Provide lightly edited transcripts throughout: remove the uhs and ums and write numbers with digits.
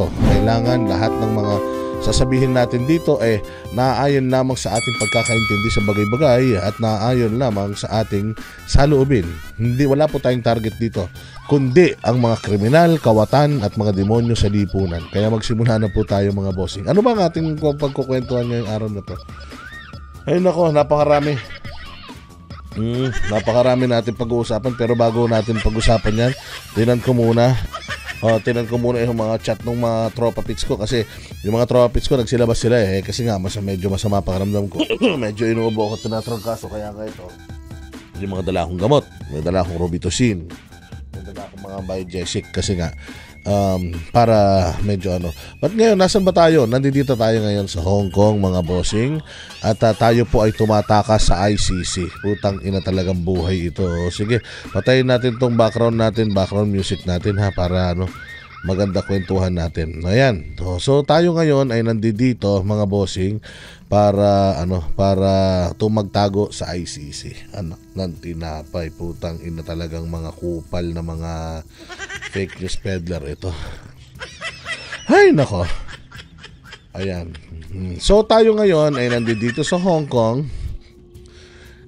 Kailangan lahat ng mga sasabihin natin dito naaayon lamang sa ating pagkakaintindi sa bagay-bagay at naaayon lamang sa ating saloobin. Wala po tayong target dito, kundi ang mga kriminal, kawatan at mga demonyo sa lipunan. Kaya magsimula na po tayo mga bossing. Ano ba ang ating pagkukwentuhan ngayong araw na to? Ay nako, napakarami. Napakarami natin pag-uusapan, pero bago natin pag-usapan yan, tinan ko muna yung mga chat ng mga tropa pits ko, kasi yung mga tropa pits ko nagsilabas sila kasi nga medyo masama pakiramdam ko. Medyo inuubo ako, tinatrangkaso, kaya ito yung mga dala akong gamot, may dala akong Robitussin, may dala akong mga Biogesic, kasi nga para medyo But ngayon, nasan ba tayo? Nandito tayo ngayon sa Hong Kong mga bossing, at tayo po ay tumatakas sa ICC. Putang ina, talagang buhay ito. Sige, patayin natin tong background music natin para maganda kwentuhan natin. Ayan. So tayo ngayon ay nandito mga bossing para tumagtago sa ICC. Ng tinapay, putang ina, talagang mga kupal na mga fake news peddler ito. Ay nako. Ayan. So tayo ngayon ay nandito sa Hong Kong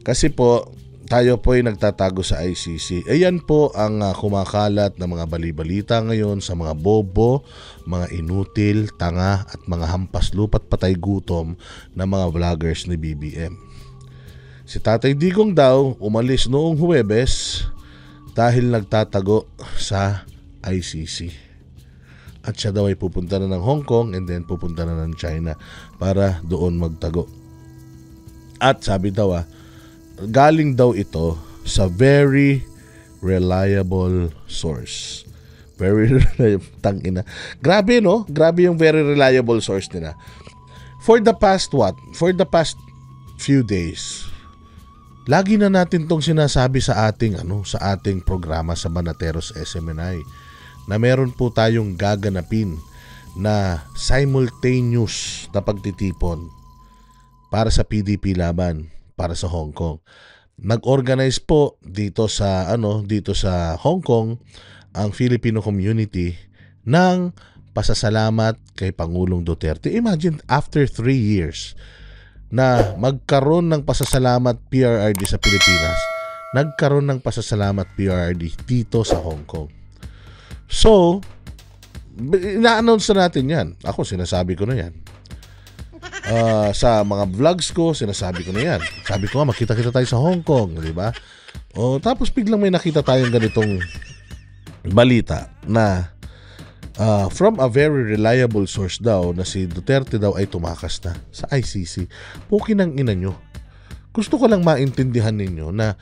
kasi po tayo po ay nagtatago sa ICC. Ayan po ang kumakalat na mga balibalita ngayon sa mga bobo, mga inutil, tanga at mga hampas lupa't patay gutom na mga vloggers ni BBM. Si Tatay Digong daw umalis noong Huwebes dahil nagtatago sa ICC. At siya daw ay pupunta na ng Hong Kong and then pupunta na ng China para doon magtago. At sabi daw galing daw ito sa very reliable source. Very reliable. Tangina. Grabe no? Grabe yung very reliable source nila. For the past few days, lagi na natin tong sinasabi sa ating programa sa Banateros SMNI na meron po tayong gaganapin na simultaneous na pagtitipon para sa PDP laban para sa Hong Kong. Nag-organize po dito sa Hong Kong ang Filipino community ng pasasalamat kay Pangulong Duterte. Imagine, after 3 years na magkaroon ng pasasalamat PRRD sa Pilipinas, nagkaroon ng pasasalamat PRRD dito sa Hong Kong. So, ina-announce na natin yan. Ako, sinasabi ko na yan. Sa mga vlogs ko, sinasabi ko na yan. Sabi ko nga, makita-kita tayo sa Hong Kong, di ba? Tapos biglang may nakita tayong ganitong balita na from a very reliable source daw na si Duterte daw ay tumakas na sa ICC. Pukin ang ina nyo. Gusto ko lang maintindihan ninyo na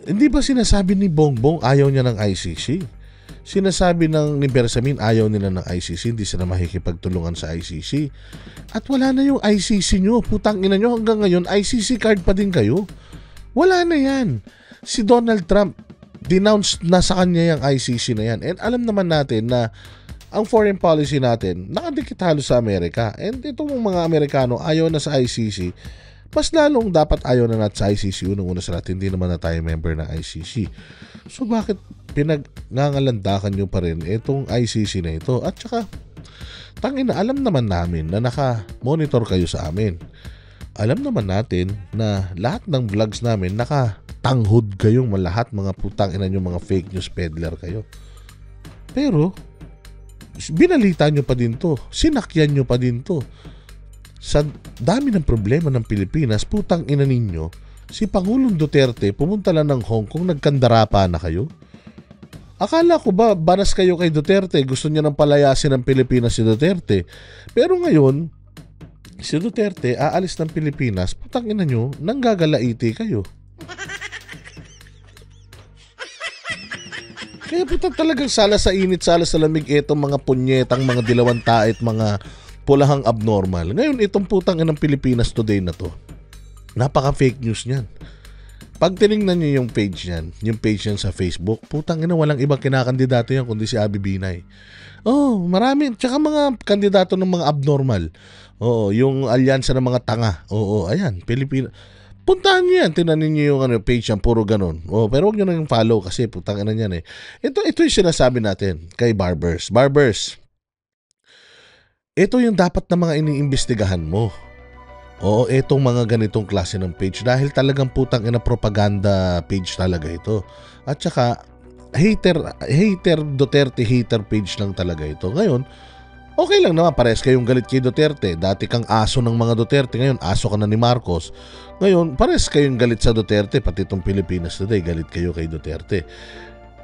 hindi ba sinasabi ni Bongbong ayaw niya ng ICC? Sinasabi ni Bersamin ayaw nila ng ICC, hindi sila makikipagtulungan sa ICC. At wala na yung ICC nyo. Putang ina nyo, hanggang ngayon ICC card pa din kayo. Wala na yan. Si Donald Trump, denounced na sa kanya yung ICC na yan. And alam naman natin na ang foreign policy natin nakadikit halos sa Amerika. And itong mga Amerikano ayaw na sa ICC. Mas lalong dapat ayaw na natin sa ICC. Unang-una sa lahat, hindi naman na tayo member ng ICC. So bakit pinag-ngangalandakan nyo pa rin itong ICC na ito? At saka, tangina, alam naman namin na naka-monitor kayo sa amin. Alam naman natin na lahat ng vlogs namin nakatanghod kayong lahat, mga putang ina nyo, mga fake news peddler kayo. Pero, binalita nyo pa din to. Sinakyan nyo pa din to. Sa dami ng problema ng Pilipinas, putang ina ninyo, si Pangulong Duterte pumunta lang ng Hong Kong, nagkandarapa na kayo. Akala ko ba banas kayo kay Duterte, gusto niya nang palayasin ng Pilipinas si Duterte. Pero ngayon, si Duterte aalis ng Pilipinas, putang ina nyo, nanggagalaiti kayo. Kaya putang talagang sala sa init, sala sa lamig itong mga punyetang, mga dilawang tait, mga pulahang abnormal. Ngayon, itong putang inang Pilipinas Today na to, napaka-fake news niyan. Pag tinignan nyo yung page niyan sa Facebook, putang ina, walang ibang kinakandidato yan kundi si Abby Binay. Marami. Tsaka mga kandidato ng mga abnormal. Yung alyansa ng mga tanga. Ayan, Pilipinas. Puntahan nyo yan, tinanin nyo yung page yan, puro ganun. Pero huwag nyo na yung follow kasi putang ina yan eh. Ito yung sinasabi natin kay Barbers. Barbers, ito yung dapat na mga iniimbestigahan mo. Oo, itong mga ganitong klase ng page dahil talagang putang ina propaganda page talaga ito. At saka hater Duterte hater page lang talaga ito. Ngayon, okay lang naman, parehas kayong galit kay Duterte. Dati kang aso ng mga Duterte, ngayon aso ka na ni Marcos. Ngayon, parehas kayong galit sa Duterte, pati itong Pilipinas Today, galit kayo kay Duterte.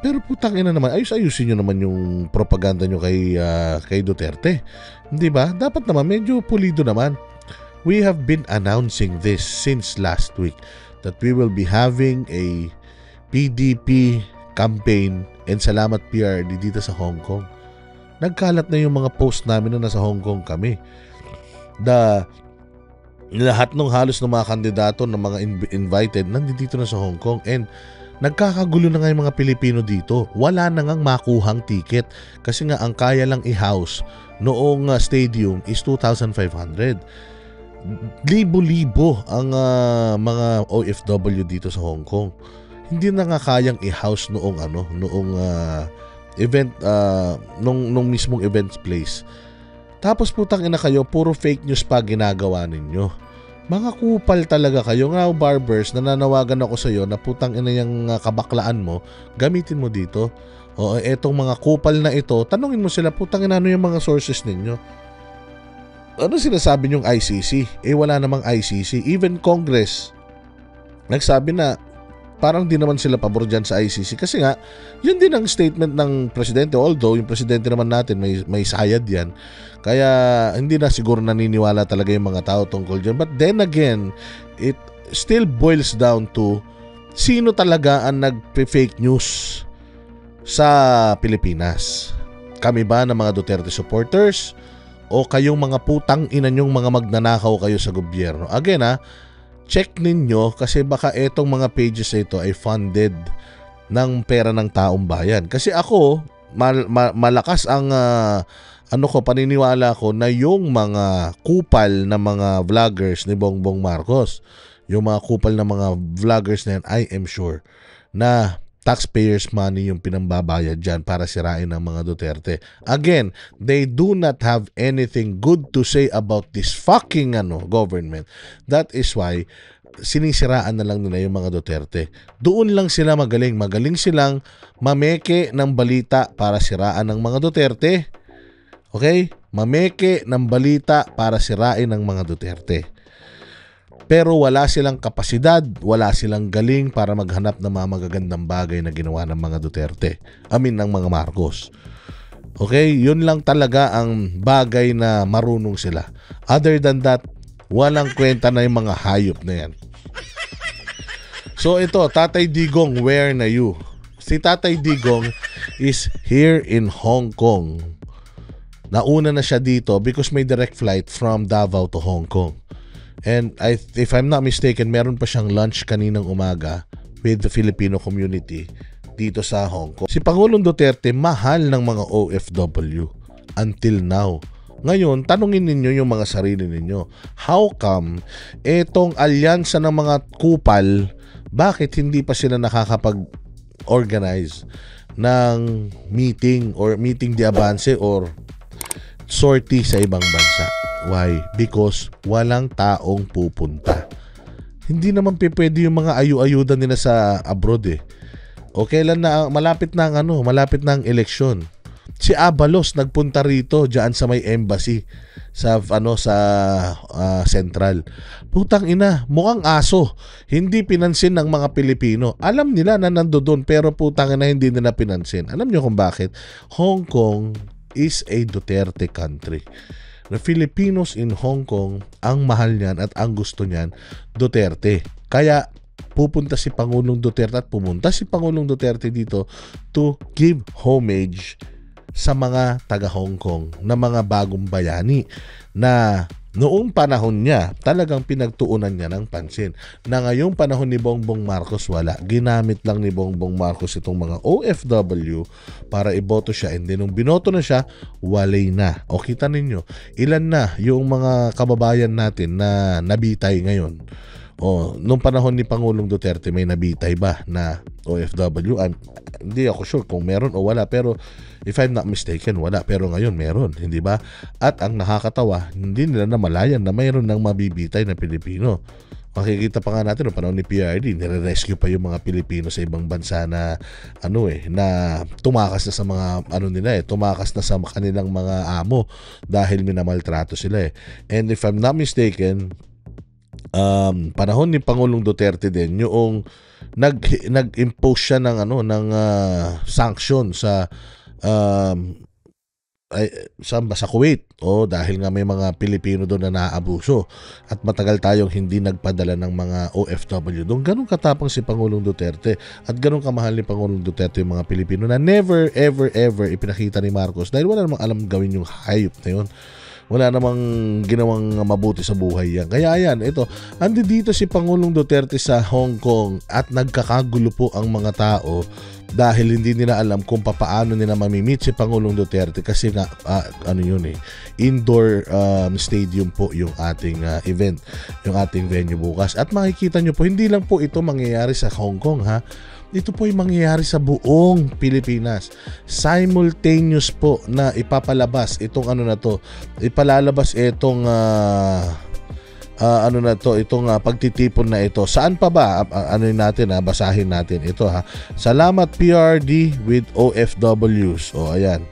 Pero putang ina naman, ayusin nyo naman yung propaganda nyo kay Duterte. Hindi ba? Dapat naman, medyo pulido naman. We have been announcing this since last week that we will be having a PDP campaign and salamat PRD dito sa Hong Kong. Nagkalat na yung mga post namin na nasa Hong Kong kami. Lahat ng halos ng mga kandidato ng mga invited nandito na sa Hong Kong and nagkakagulo na nga yung mga Pilipino dito. Wala na ngang makuhang ticket kasi nga ang kaya lang i-house noong stadium is 2,500. Libo-libo ang mga OFW dito sa Hong Kong. Hindi na nga kayang i-house noong event nung mismong event place. Tapos putang ina kayo, puro fake news pa ginagawa ninyo. Mga kupal talaga kayo. Nga barbers, nananawagan ako sa iyo na putang ina yung kabaklaan mo, gamitin mo dito. O etong mga kupal na ito, tanungin mo sila, putang ina ano yung mga sources ninyo. Ano sinasabi niyong ICC? Wala namang ICC. Even Congress nagsabi na parang di naman sila pabor dyan sa ICC kasi nga yun din ang statement ng presidente, although yung presidente naman natin may sayad yan, kaya hindi na siguro naniniwala talaga yung mga tao tungkol dyan. But then again, it still boils down to sino talaga ang nag-fake news sa Pilipinas. Kami ba ng mga Duterte supporters o kayong mga putang ina nyong mga magnanakaw kayo sa gobyerno? Again check ninyo kasi baka etong mga pages na ito ay funded ng pera ng taong bayan. Kasi ako, malakas ang paniniwala ko na yung mga kupal na mga vloggers ni Bongbong Marcos, yung mga kupal na mga vloggers na yan, I am sure na taxpayers money yung pinambabayad dyan para sirain ng mga Duterte. Again, they do not have anything good to say about this fucking government. That is why sinisiraan na lang nila yung mga Duterte. Doon lang sila magaling. Magaling silang mameke ng balita para siraan ng mga Duterte. Okay? Mameke ng balita para sirain ng mga Duterte. Pero wala silang kapasidad, wala silang galing para maghanap ng mga magagandang bagay na ginawa ng mga Duterte. Ng mga Marcos. Okay? Yun lang talaga ang bagay na marunong sila. Other than that, walang kwenta na yung mga hayop na yan. So ito, Tatay Digong, where na you? Si Tatay Digong is here in Hong Kong. Nauna na siya dito because may direct flight from Davao to Hong Kong. And if I'm not mistaken, meron pa siyang lunch kaninang umaga with the Filipino community dito sa Hong Kong. Si Pangulong Duterte, mahal ng mga OFW until now. Ngayon, tanungin ninyo yung mga sarili ninyo. How come etong alyansa ng mga kupal, bakit hindi pa sila nakakapag-organize ng meeting or meeting de avance or sortie sa ibang bansa? Why? Because walang taong pupunta. Hindi naman pwede yung mga ayu-ayuda nila sa abroad O kailan na malapit na ang eleksyon. Si Abalos nagpunta rito diyan sa may embassy sa Central. Putang ina, mukhang aso. Hindi pinansin ng mga Pilipino. Alam nila na nandoon pero putang ina hindi nila pinansin. Alam niyo kung bakit? Hong Kong is a Duterte country. Na Filipinos in Hong Kong, ang mahal niyan at ang gusto niyan, Duterte. Kaya pupunta si Pangulong Duterte at pumunta si Pangulong Duterte dito to give homage sa mga taga Hong Kong na mga bagong bayani na noong panahon niya talagang pinagtuunan niya ng pansin. Na ngayong panahon ni Bongbong Marcos wala. Ginamit lang ni Bongbong Marcos itong mga OFW para iboto siya. And then nung binoto na siya, walay na. O kita ninyo, ilan na yung mga kababayan natin na nabitay ngayon. Nung panahon ni Pangulong Duterte may nabitay ba na OFW? Hindi ako sure kung meron o wala, pero if I'm not mistaken, wala. Pero ngayon meron, hindi ba? At ang nakakatawa, hindi nila namalayan na mayroon ng mabibitay na Pilipino. Makikita pa nga natin noong panahon ni PRD, nire-rescue pa yung mga Pilipino sa ibang bansa na na tumakas na sa mga tumakas na sa kanilang mga amo dahil minamaltrato sila eh. And if I'm not mistaken, panahon ni Pangulong Duterte din yung nag-impose siya ng sanction sa sa Kuwait dahil nga may mga Pilipino doon na naaabuso at matagal tayong hindi nagpadala ng mga OFW doon. Ganun katapang si Pangulong Duterte at ganun kamahal ni Pangulong Duterte yung mga Pilipino na never ever ipinakita ni Marcos dahil wala namang alam gawin yung hayop na yun. Wala namang ginawang mabuti sa buhay yan. Kaya yan, andi dito si Pangulong Duterte sa Hong Kong at nagkakagulo po ang mga tao dahil hindi nila alam kung paano nila mamimit si Pangulong Duterte kasi nga indoor stadium po yung ating event, yung ating venue bukas. At makikita nyo po, hindi lang po ito mangyayari sa Hong Kong ha. Ito po yung mangyayari sa buong Pilipinas. Simultaneous po na ipapalabas itong ipalalabas itong itong pagtitipon na ito. Saan pa ba? Basahin natin ito ha. Salamat PRD with OFWs. Ayan.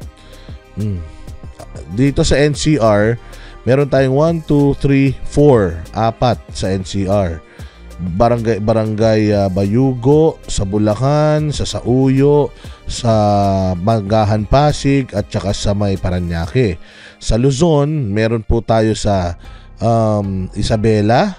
Dito sa NCR, meron tayong 1, 2, 3, 4, 4 sa NCR. Barangay Bayugo, sa Bulacan, sa Sauyo, sa Manggahan Pasig at saka sa may Paranaque. Sa Luzon, meron po tayo sa Isabela,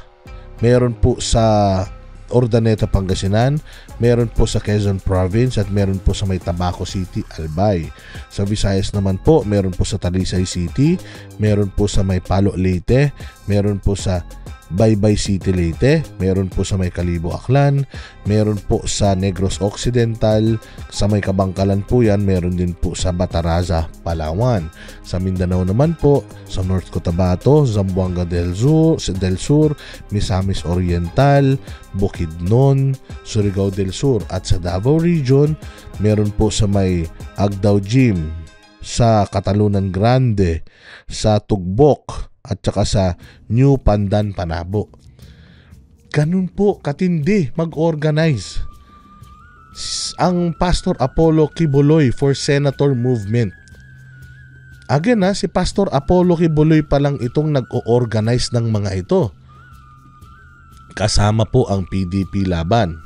meron po sa Urdaneta, Pangasinan, meron po sa Quezon Province at meron po sa may Tabaco City, Albay. Sa Visayas naman po, meron po sa Talisay City, meron po sa may Palo Leyte, meron po sa Baybay City Leyte, meron po sa may Kalibo Aklan, meron po sa Negros Occidental, sa may Kabangkalan po yan, meron din po sa Bataraza, Palawan. Sa Mindanao naman po, sa North Cotabato, Zamboanga del Sur, Misamis Oriental, Bukidnon, Surigao del Sur at sa Davao Region, meron po sa may Agdao Gym, sa Catalunan Grande, sa Tugbok at saka sa New Pandan, Panabo. Ganun po katindi mag-organize ang Pastor Apollo Kibuloy for Senator Movement. Again si Pastor Apollo Kibuloy pa lang itong nag-o-organize ng mga ito. Kasama po ang PDP laban.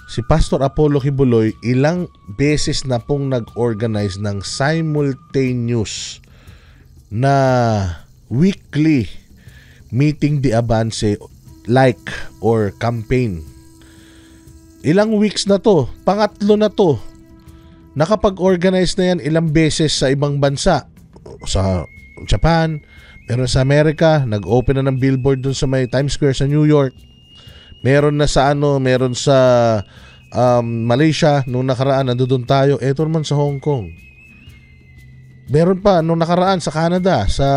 Si Pastor Apollo Kibuloy ilang beses na pong nag-organize ng simultaneous na weekly meeting de avance or campaign. Ilang weeks na to, pangatlo na to. Nakapag-organize na yan ilang beses sa ibang bansa. Sa Japan, meron sa Amerika, nag-open na ng billboard dun sa may Times Square sa New York. Meron na sa meron sa Malaysia, nung nakaraan nandoon tayo. Eto naman sa Hong Kong. Meron pa nung nakaraan sa Canada, sa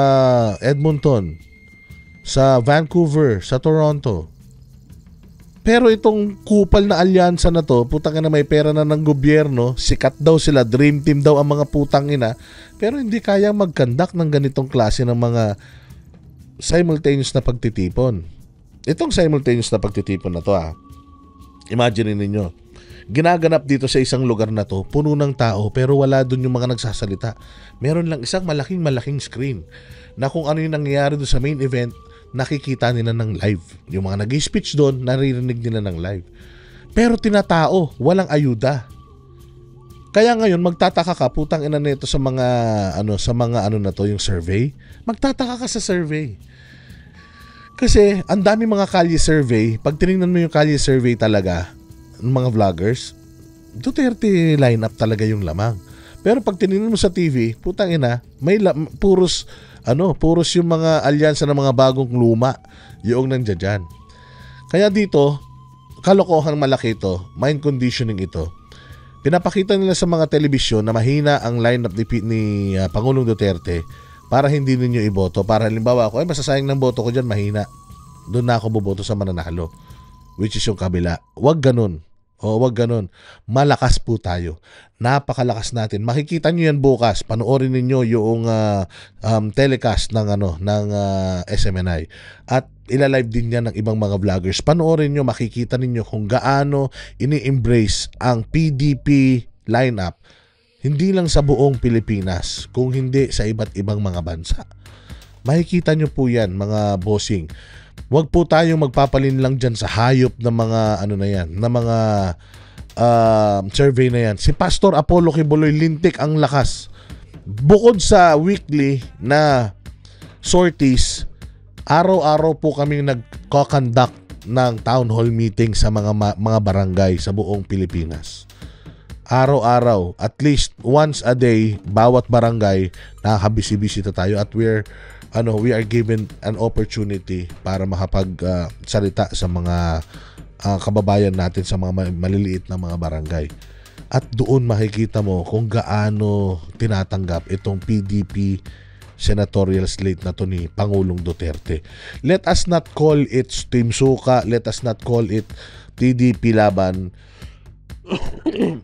Edmonton, sa Vancouver, sa Toronto. Pero itong kupal na alyansa na to, putang ina, may pera na ng gobyerno, sikat daw sila, dream team daw ang mga putang ina, pero hindi kayang mag-conduct ng ganitong klase ng mga simultaneous na pagtitipon. Itong simultaneous na pagtitipon na to imagine ninyo, ginaganap dito sa isang lugar na to, puno ng tao pero wala dun yung mga nagsasalita. Meron lang isang malaking screen na kung ano yung nangyayari doon sa main event, nakikita nila ng live. Yung mga nag-speech doon, naririnig nila ng live. Pero tinatao, walang ayuda. Kaya ngayon magtataka ka, putang ina nito sa mga na to, yung survey. Magtataka ka sa survey. Kasi ang dami mga kalye survey, pag tinignan mo yung kalye survey talaga, mga vloggers, Duterte lineup talaga yung lamang. Pero pag tinignan mo sa TV, putang ina, may puros yung mga alyansa ng mga bagong luma yung nandiyan dyan. Kaya dito, kalokohan malaki ito, mind conditioning ito. Pinapakita nila sa mga telebisyon na mahina ang lineup ni Pangulong Duterte para hindi ninyo iboto. Para halimbawa ako, masasayang ng boto ko dyan, mahina. doon na ako boboto sa mananalo, which is yung kabila. Wag ganun. Wag ganun. Malakas po tayo. Napakalakas natin. Makikita nyo yan bukas. Panoorin niyo yung telecast ng SMNI. At ilalive din yan ng ibang mga vloggers. Panoorin nyo, makikita niyo kung gaano ini-embrace ang PDP lineup. Hindi lang sa buong Pilipinas, kung hindi sa iba't ibang mga bansa. Makikita nyo po yan, mga bossing. Huwag po tayong magpapalin lang dyan sa hayop ng mga mga survey na yan. Si Pastor Apollo Quiboloy, lintik ang lakas. Bukod sa weekly na sorties, araw-araw po kaming nagko-conduct ng town hall meeting sa mga barangay sa buong Pilipinas. Araw-araw, at least once a day, bawat barangay, nakakabisi-bisita tayo at we are given an opportunity para makapagsalita sa mga kababayan natin sa mga maliliit na mga barangay. At doon makikita mo kung gaano tinatanggap itong PDP senatorial slate na to ni Pangulong Duterte. Let us not call it Team Suka, let us not call it PDP Laban.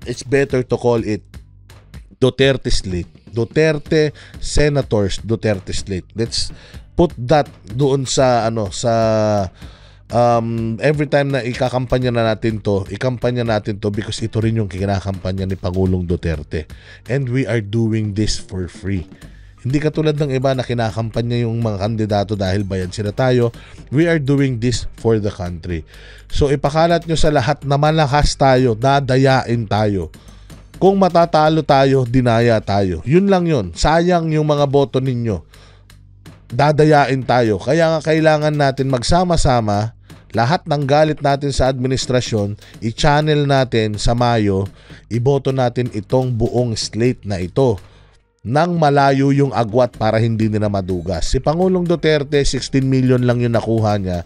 It's better to call it Duterte slate. Duterte Senators, Duterte slate. Let's put that doon sa every time na ikampanya natin to because ito rin yung kinakampanya ni Pangulong Duterte. And we are doing this for free. Hindi katulad ng iba na kinakampanya yung mga kandidato dahil bayad sila tayo. We are doing this for the country. So ipakalat nyo sa lahat na malakas tayo, dadayain tayo. Kung matatalo tayo, dinaya tayo. Yun lang yun. Sayang yung mga boto ninyo. Dadayain tayo. Kaya nga kailangan natin magsama-sama, lahat ng galit natin sa administrasyon, i-channel natin sa Mayo, iboto natin itong buong slate na ito. Nang malayo yung agwat para hindi nila madugas. Si Pangulong Duterte, 16 million lang yung nakuha niya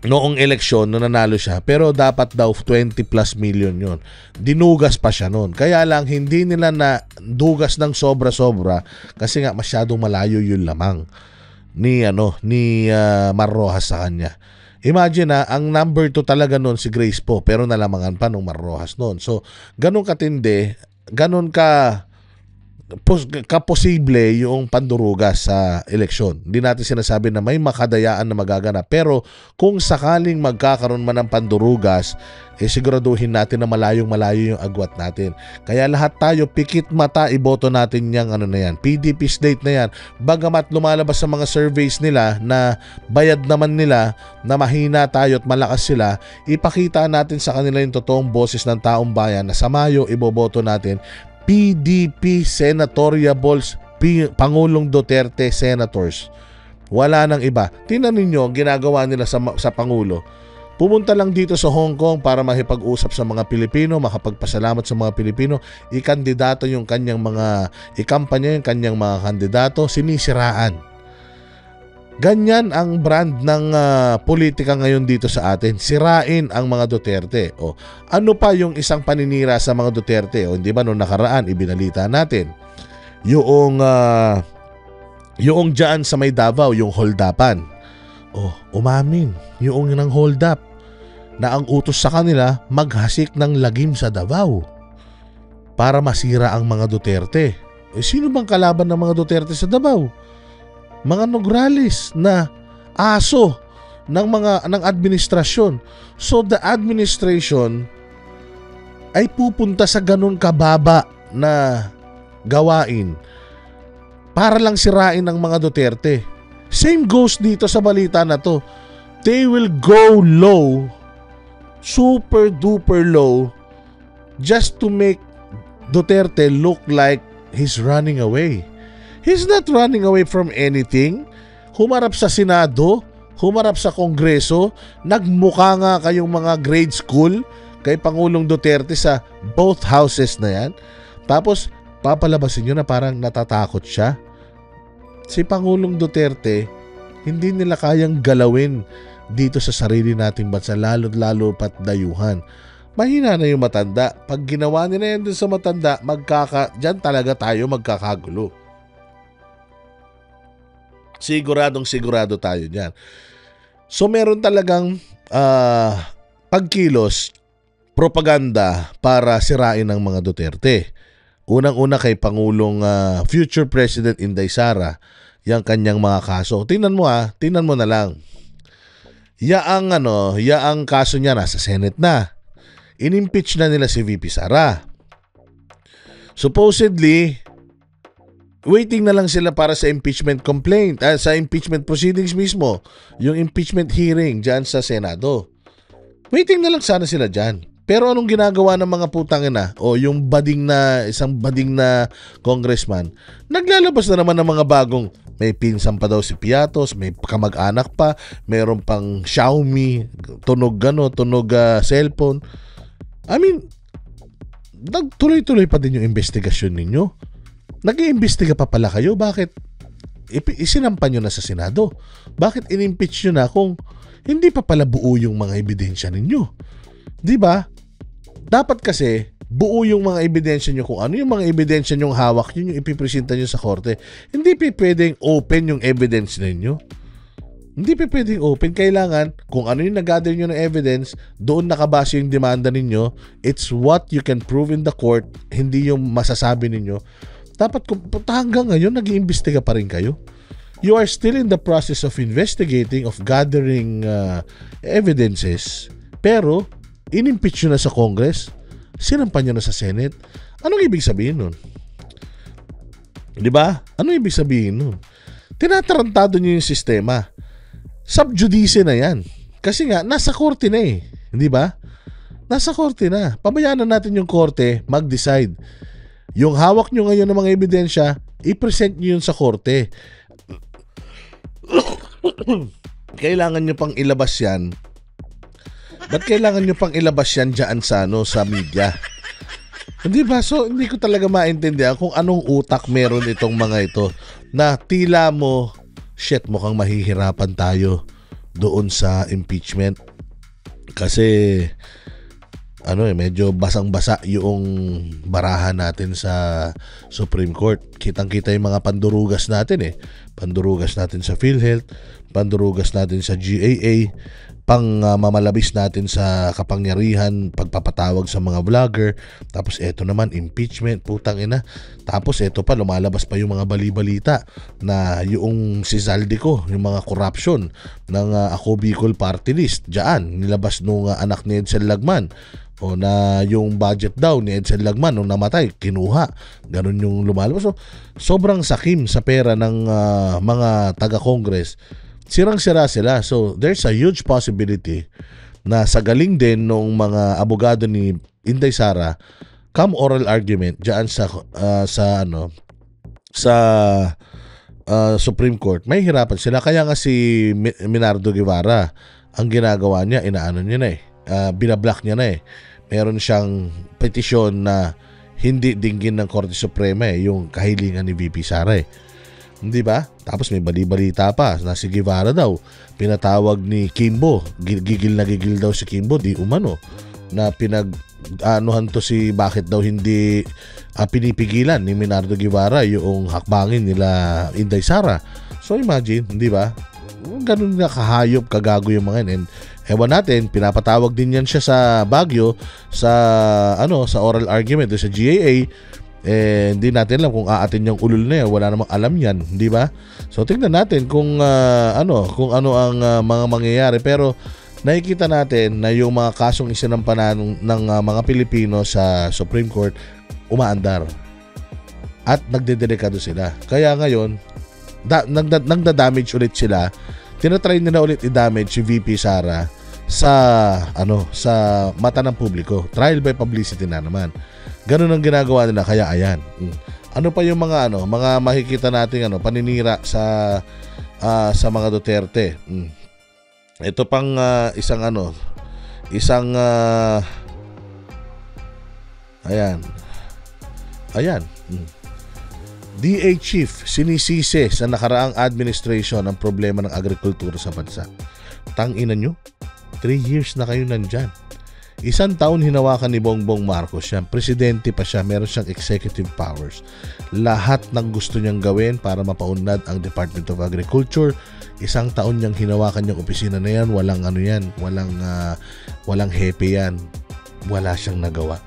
noong eleksyon nung nanalo siya, pero dapat daw 20 plus million yun. Dinugas pa siya noon. Kaya lang hindi nila na dugas ng sobra-sobra kasi nga masyadong malayo yung lamang ni Mar Rojas sa kanya. Imagine ang number 2 talaga noon si Grace po, pero nalamangan pa nung Mar Rojas noon. So, ganun katindi, ganun kaposible yung pandurugas sa eleksyon. Hindi natin sinasabi na may makadayaan na magaganap. Pero kung sakaling magkakaroon man ng pandurugas, siguraduhin natin na malayong-malayo yung agwat natin. Kaya lahat tayo, pikit mata, iboto natin yung PDP slate na yan. Bagamat lumalabas sa mga surveys nila na bayad naman nila, na mahina tayo at malakas sila, ipakita natin sa kanila yung totoong boses ng taong bayan na sa Mayo, iboboto natin PDP Senatorial Balls, Pangulong Duterte Senators. Wala nang iba. Tingnan ninyo ang ginagawa nila sa Pangulo. Pumunta lang dito sa Hong Kong para makipag-usap sa mga Pilipino, makapagpasalamat sa mga Pilipino, ikandidato yung kanyang ikampanya yung kanyang mga kandidato, sinisiraan. Ganyan ang brand ng politika ngayon dito sa atin. Sirain ang mga Duterte. Ano pa yung isang paninira sa mga Duterte? Hindi ba noong nakaraan, ibinalita natin. Yung dyan sa may Davao, yung hold-upan. Umamin. Yung nang hold-up na ang utos sa kanila, maghasik ng lagim sa Davao para masira ang mga Duterte. Sino bang kalaban ng mga Duterte sa Davao? Mga Nograles na aso ng administrasyon. So the administration ay pupunta sa ganun kababa na gawain para lang sirain ng mga Duterte. Same goes dito sa balita na to. They will go low, super duper low, just to make Duterte look like he's running away. He's not running away from anything. Humarap sa Senado, humarap sa Kongreso, nagmukha nga kayong mga grade school kay Pangulong Duterte sa both houses na yan. Tapos, papalabasin nyo na parang natatakot siya. Si Pangulong Duterte, hindi nila kayang galawin dito sa sarili nating bansa, lalo pat dayuhan. Mahina na yung matanda. Pag ginawa nila yan dun sa matanda, dyan talaga tayo magkakagulo. Siguradong sigurado tayo dyan. So meron talagang pagkilos, propaganda para sirain ng mga Duterte. Unang-una kay Pangulong future President Inday Sara, yang kanyang mga kaso. Tingnan mo na lang. Yaang kaso niya nasa Senate na. In-impeach na nila si VP Sara. Supposedly, waiting na lang sila para sa impeachment complaint, sa impeachment proceedings mismo, yung impeachment hearing dyan sa Senado. Waiting na lang sana sila dyan. Pero anong ginagawa ng mga putang ina o yung isang bading na congressman, naglalabas na naman ng mga bagong, may pinsan pa daw si Piatos, may kamag-anak pa, mayroon pang Xiaomi, tunog cellphone. I mean, nagtuloy-tuloy pa din yung investigasyon ninyo. Nag-iimbestiga pa pala kayo. Bakit isinampan nyo na sa Senado? Bakit in-impeach nyo na kung hindi pa pala buo yung mga ebidensya ninyo? Di ba? Dapat kasi buo yung mga ebidensya nyo, kung ano yung mga ebidensya nyong hawak, yun yung ipipresenta nyo sa korte. Hindi pa pwedeng open yung evidence ninyo. Hindi pa pwedeng open. Kailangan, kung ano yung nag-gather nyo ng evidence, doon nakabase yung demanda ninyo. It's what you can prove in the court, hindi yung masasabi ninyo. Dapat hanggang ngayon, nag-iimbestiga pa rin kayo. You are still in the process of investigating, of gathering evidences, pero in-impeach nyo na sa Congress, sinampan nyo na sa Senate. Anong ibig sabihin nun? Di ba? Anong ibig sabihin nun? Tinatarantado nyo yung sistema. Sub judice na yan. Kasi nga, nasa korte na eh. Di ba? Nasa korte na. Pabayaan na natin yung korte mag-decide. Yung hawak nyo ngayon ng mga ebidensya, i-present nyo yun sa korte. Kailangan nyo pang ilabas yan. Ba't kailangan nyo pang ilabas yan dyan sa media? Hindi ba? So, hindi ko talaga maintindihan kung anong utak meron itong mga ito na tila mo, shit, mukhang mahihirapan tayo doon sa impeachment. Kasi, medyo basang-basa yung barahan natin sa Supreme Court. Kitang-kita yung mga pandurugas natin eh. Pandurugas natin sa PhilHealth, pandurugas natin sa GAA, mamalabis natin sa kapangyarihan, pagpapatawag sa mga vlogger. Tapos eto naman, impeachment, putang ina. Tapos eto pa, lumalabas pa yung mga bali-balita na yung si Zaldico, yung mga corruption ng Ako Bicol Party List. Diyan, nilabas nung anak ni Edsel Lagman. O na yung budget daw ni Edsel Lagman nung namatay, kinuha. Ganun yung lumalabas. So, sobrang sakim sa pera ng mga taga-Congress. Sirang-sira sila. So, there's a huge possibility na sa galing din ng mga abogado ni Inday Sara, come oral argument diyan sa Supreme Court, may hirapan sila. Kaya nga si Minardo Guevara, ang ginagawa niya, binablock niya na eh. Meron siyang petisyon na hindi dinggin ng Korte Suprema yung kahilingan ni VP Sara eh. Hindi ba? Tapos may bali-balita pa na si Guevara daw pinatawag ni Kimbo. Gigil na gigil daw si Kimbo, di umano. Na pinag-anuhan to si bakit daw hindi pinipigilan ni Minardo Guevara yung hakbangin nila Inday Sara. So imagine, hindi ba? Ganun na kahayop, kagago yung mga yan. And ewan natin, pinapatawag din yan siya sa Baguio sa oral argument sa GAA. Hindi natin alam kung aatin yung ulol na yan. Wala namang alam yan, di ba? So tingnan natin kung ano ang mga mangyayari. Pero nakikita natin na yung mga kasong isinampanan ng mga Pilipino sa Supreme Court umaandar at nagdedelikado sila. Kaya ngayon nagda-damage ulit sila. Tinatry nila ulit i-damage si VP Sara sa mata ng publiko. Trial by publicity na naman. Ganun ang ginagawa nila, kaya ayan. Ano pa yung mga mga makikita nating paninira sa mga Duterte. Ito pang ayan. DA Chief sinisisi sa nakaraang administration ang problema ng agrikultura sa bansa. Tangina nyo, 3 years na kayo nandyan. Isang taon hinawakan ni Bongbong Marcos yan. Presidente pa siya, meron siyang executive powers. Lahat ng gusto niyang gawin para mapaunlad ang Department of Agriculture. Isang taon niyang hinawakan yung opisina na yan. Walang ano yan, walang hepe yan. Wala siyang nagawa.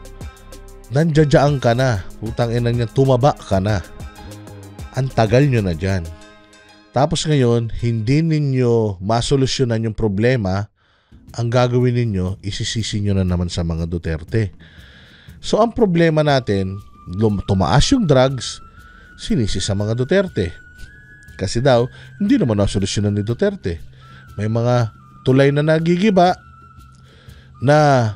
Nandiyadyaan ka na. Putang ina niya, tumaba ka na. Ang tagal nyo na dyan. Tapos ngayon, hindi ninyo masolusyonan yung problema. Ang gagawin ninyo, isisisi nyo na naman sa mga Duterte. So, ang problema natin, tumaas yung drugs, sinisi sa mga Duterte. Kasi daw, hindi naman nasolusyonan ni Duterte. May mga tulay na nagigiba na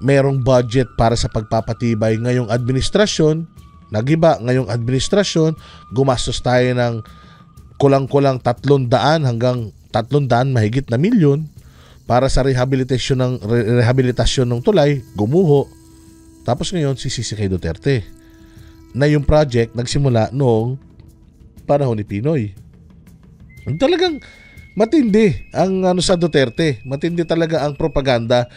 merong budget para sa pagpapatibay ngayong administrasyon, nagiba ngayong administrasyon, gumastos tayo ng kulang-kulang 300 hanggang 300 mahigit na milyon para sa rehabilitasyon ng tulay, gumuho. Tapos ngayon sisisi kay Duterte na yung project nagsimula noong panahon ni Pinoy. Talagang matindi ang sa Duterte. Matindi talaga ang propaganda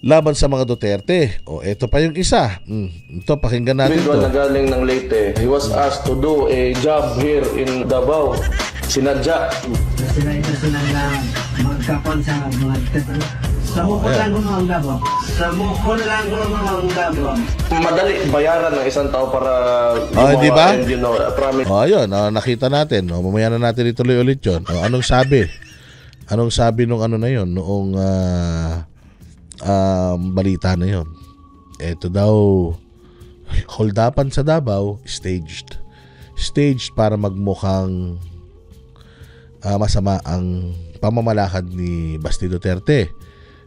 laban sa mga Duterte. O, eto pa yung isa. Ito, pakinggan natin ito. Na galing ng Leyte. He was asked to do a job here in Davao. Sinadya. Sila ito sila na magkapon sa mga Duterte. Sa mukon lang ko mga Davao. Sa mukon lang ko mga Davao. Madali bayaran ng isang tao para di ba? And, promise. Ayun, nakita natin. Mamaya na natin ituloy ulit yun. Anong sabi? Anong sabi nung ano na yun? Noong balita na yun. Ito daw, holdapan sa Davao, staged para magmukhang masama ang pamamalakad ni Basti Duterte.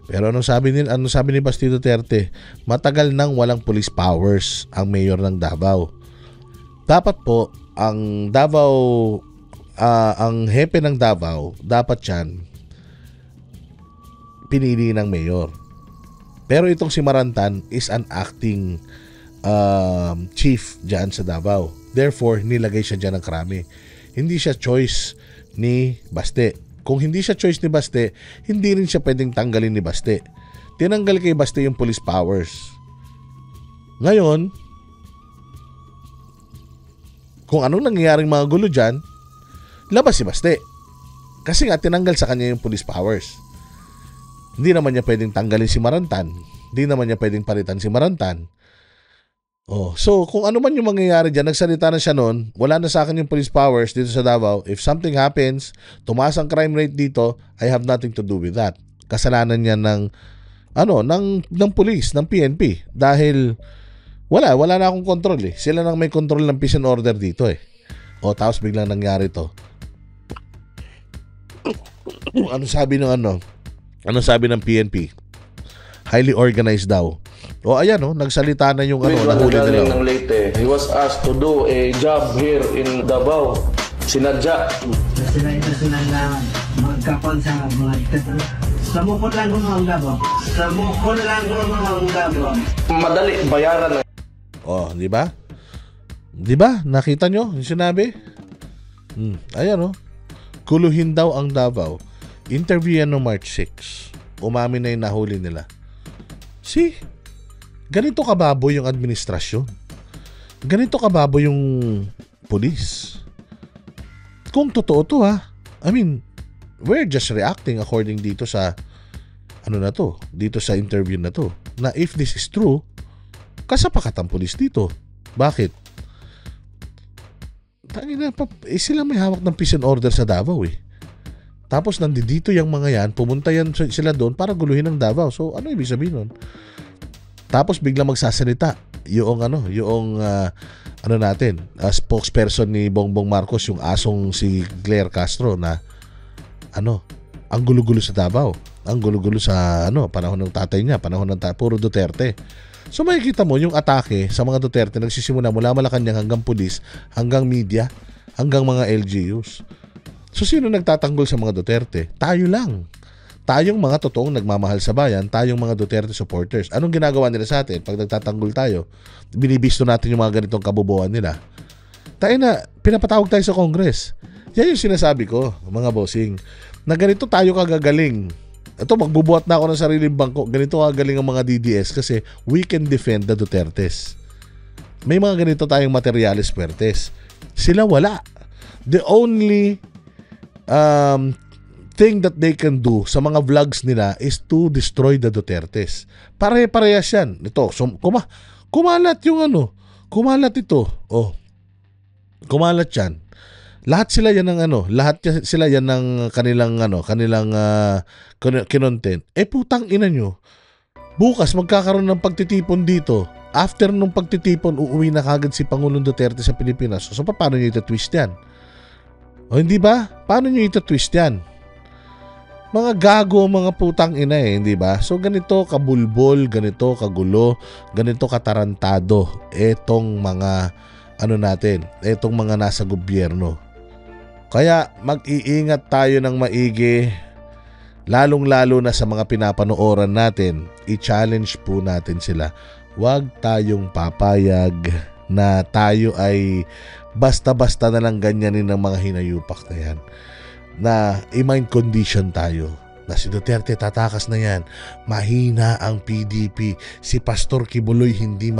Pero anong sabi ni Basti Duterte? Matagal nang walang police powers ang mayor ng Davao. Dapat po ang Davao, ang hepe ng Davao, dapat yan pinili ng mayor. Pero itong si Marantan is an acting chief dyan sa Davao. Therefore, nilagay siya dyan ng krami. Hindi siya choice ni Baste. Kung hindi siya choice ni Baste, hindi rin siya pwedeng tanggalin ni Baste. Tinanggal kay Baste yung police powers. Ngayon, kung anong nangyayaring mga gulo dyan, labas si Baste. Kasi nga, tinanggal sa kanya yung police powers. Hindi naman niya pwedeng tanggalin si Marantan. Hindi naman niya pwedeng palitan si Marantan. So kung ano man yung mangyayari dyan, nagsalita na siya noon, wala na sa akin yung police powers dito sa Davao. If something happens, tumaas ang crime rate dito, I have nothing to do with that. Kasalanan niya ng police, ng PNP. Dahil wala na akong control eh. Sila nang may control ng peace and order dito eh. Tapos biglang nangyari to. Ano sabi ng PNP? Highly organized daw. Ayan nagsalita na yung nahuli nila. Ng Leyte. He was asked to do a job here in Davao. Sinadya. Sila ito sila na magkapon sa mga Duterte. Sa mukon lang ko mga Davao. Sa mukon lang ko mga Davao. Madali bayaran ng di ba? Di ba? Nakita nyo yung sinabi? Ayan kuluhin daw ang Davao. Interview yan no March 6. Umamin na yung nahuli nila. See? Ganito kababo yung administrasyon. Ganito kababo yung police. Kung totoo to I mean, we're just reacting according dito sa dito sa interview na to. Na if this is true, kasapakat ang police dito. Bakit? Sila may hawak ng peace and order sa Davao eh. Tapos nandito yung mga yan, pumunta yan sila doon para guluhin ang Davao. So ano ibig sabihin nun? Tapos biglang magsasalita yung spokesperson ni Bongbong Marcos, yung asong si Claire Castro na ang gulo-gulo sa Davao. Ang gulo-gulo sa panahon ng tatay niya, panahon ng puro Duterte. So makikita mo yung atake sa mga Duterte nagsisimula mula Malacanang hanggang pulis, hanggang media, hanggang mga LGUs. So sino nagtatanggol sa mga Duterte? Tayo lang. Tayong mga totoong nagmamahal sa bayan, tayong mga Duterte supporters. Anong ginagawa nila sa atin? Pag nagtatanggol tayo, binibisto natin yung mga ganitong kabubuan nila. Tayo na, pinapatawag tayo sa Congress. Yan yung sinasabi ko, mga bossing, na ganito tayo kagagaling ito, magbubuhat na ako ng sariling bangko. Ganito galing ang mga DDS kasi we can defend the Dutertes. May mga ganito tayong materialis puertes. Sila wala. The only thing that they can do sa mga vlogs nila is to destroy the Dutertes. Pare-parehas yan. Ito, kumalat yung kumalat ito. Oh, kumalat yan. Lahat sila yan ng lahat sila yan ng kanilang kinontent. Putang ina nyo. Bukas magkakaroon ng pagtitipon dito. After nung pagtitipon, uuwi na kagad si Pangulong Duterte sa Pilipinas. So paano nyo ito-twist yan? O hindi ba? Paano nyo ito-twist yan? Mga gago, mga putang ina hindi ba? So ganito kabulbol, ganito kagulo, ganito katarantado etong mga etong mga nasa gobyerno. Kaya mag-iingat tayo ng maigi, lalong-lalo na sa mga pinapanooran natin. I-challenge po natin sila. Huwag tayong papayag na tayo ay basta-basta na lang ganyanin ng mga hinayupak na yan. Na i-mind condition tayo. Na si Duterte tatakas na yan. Mahina ang PDP. Si Pastor Kibuloy hindi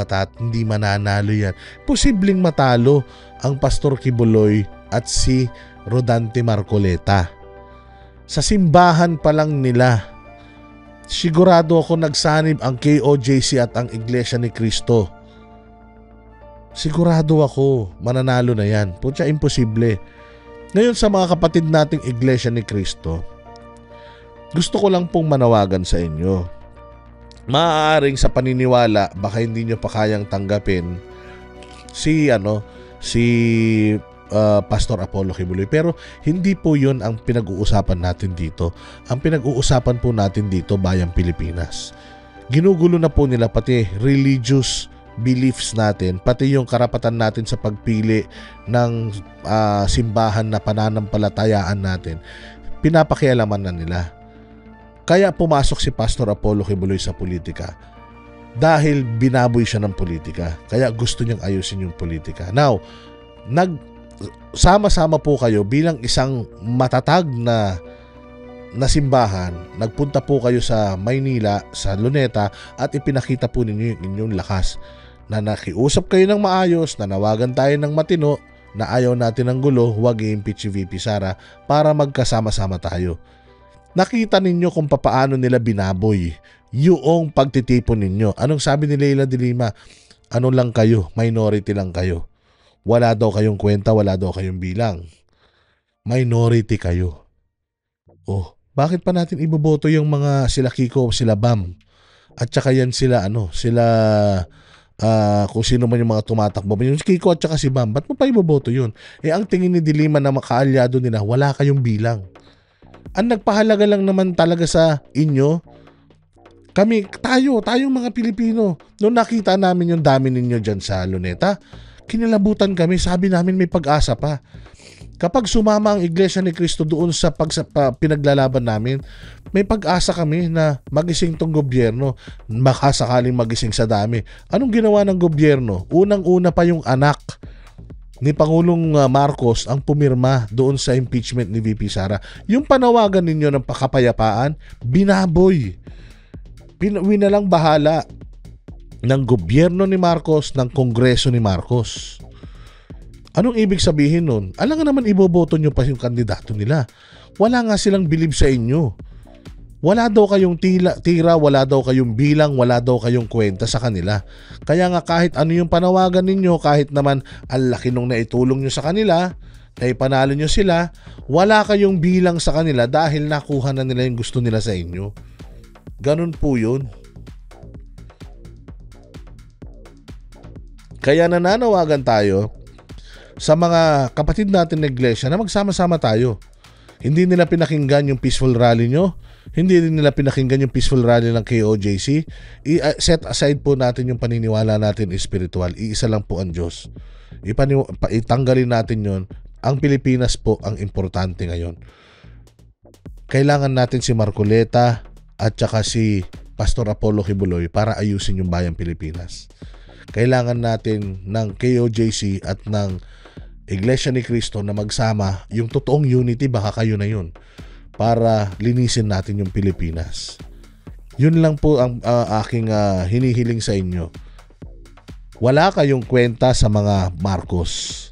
mananalo yan. Posibleng matalo ang Pastor Kibuloy at si Rodante Marcoleta. Sa simbahan pa lang nila, sigurado ako nagsanib ang KOJC at ang Iglesia ni Cristo. Sigurado ako mananalo na yan. Putya, imposible. Ngayon sa mga kapatid nating Iglesia ni Cristo, gusto ko lang pong manawagan sa inyo. Maaaring sa paniniwala, baka hindi nyo pa kayang tanggapin si Pastor Apollo Kibuloy. Pero hindi po yun ang pinag-uusapan natin dito. Ang pinag-uusapan po natin dito, bayang Pilipinas. Ginugulo na po nila pati religious beliefs natin, pati yung karapatan natin sa pagpili ng simbahan na pananampalatayaan natin. Pinapakialaman na nila. Kaya pumasok si Pastor Apollo Kibuloy sa politika. Dahil binaboy siya ng politika. Kaya gusto niyang ayusin yung politika. Now, sama-sama po kayo bilang isang matatag na simbahan, nagpunta po kayo sa Maynila, sa Luneta, at ipinakita po ninyo yung inyong lakas na nakiusap kayo ng maayos, nanawagan tayo ng matino, na ayaw natin ng gulo, huwag i-impeach si VP Sara para magkasama-sama tayo. Nakita ninyo kung papaano nila binaboy yung pagtitipon ninyo. Anong sabi ni Leila de Lima? Ano lang kayo? Minority lang kayo. Wala daw kayong kwenta, wala daw kayong bilang. Minority kayo. Oh, bakit pa natin iboboto yung mga sila Kiko, sila Bam? At saka yan sila kung sino man yung mga tumatakbo. Yung Kiko at saka si Bam, ba't mo pa iboboto yun? Ang tingin ni Dilima na makaalyado nila, wala kayong bilang. Ang nagpahalaga lang naman talaga sa inyo, tayong mga Pilipino. Noong nakita namin yung dami ninyo dyan sa Luneta, kinilabutan kami, sabi namin may pag-asa pa. Kapag sumama ang Iglesia ni Cristo doon sa pinaglalaban namin, may pag-asa kami na magising tong gobyerno, makasakaling magising sa dami. Anong ginawa ng gobyerno? Unang-una pa yung anak ni Pangulong Marcos ang pumirma doon sa impeachment ni VP Sara. Yung panawagan ninyo ng pakapayapaan, binaboy. Winalang bahala ng gobyerno ni Marcos, ng kongreso ni Marcos. Anong ibig sabihin nun? Alam nga naman iboboto nyo pa yung kandidato nila. Wala nga silang believe sa inyo. Wala daw kayong tira, wala daw kayong bilang, wala daw kayong kwenta sa kanila. Kaya nga kahit ano yung panawagan ninyo, kahit naman ang laki nung naitulong nyo sa kanila, na ipanalo nyo sila, wala kayong bilang sa kanila dahil nakuha na nila yung gusto nila sa inyo. Ganun po yun. Kaya nananawagan tayo sa mga kapatid natin na iglesia na magsama-sama tayo. Hindi nila pinakinggan yung peaceful rally nyo. Hindi din nila pinakinggan yung peaceful rally ng KOJC. Set aside po natin yung paniniwala natin spiritual. Iisa lang po ang Diyos. Itanggalin natin yon. Ang Pilipinas po ang importante ngayon. Kailangan natin si Marcoleta at saka si Pastor Apollo Kibuloy para ayusin yung bayang Pilipinas. Kailangan natin ng KOJC at ng Iglesia ni Cristo na magsama, yung totoong unity, baka kayo na yun. para linisin natin yung Pilipinas. Yun lang po ang aking hinihiling sa inyo. Wala kayong kwenta sa mga Marcos.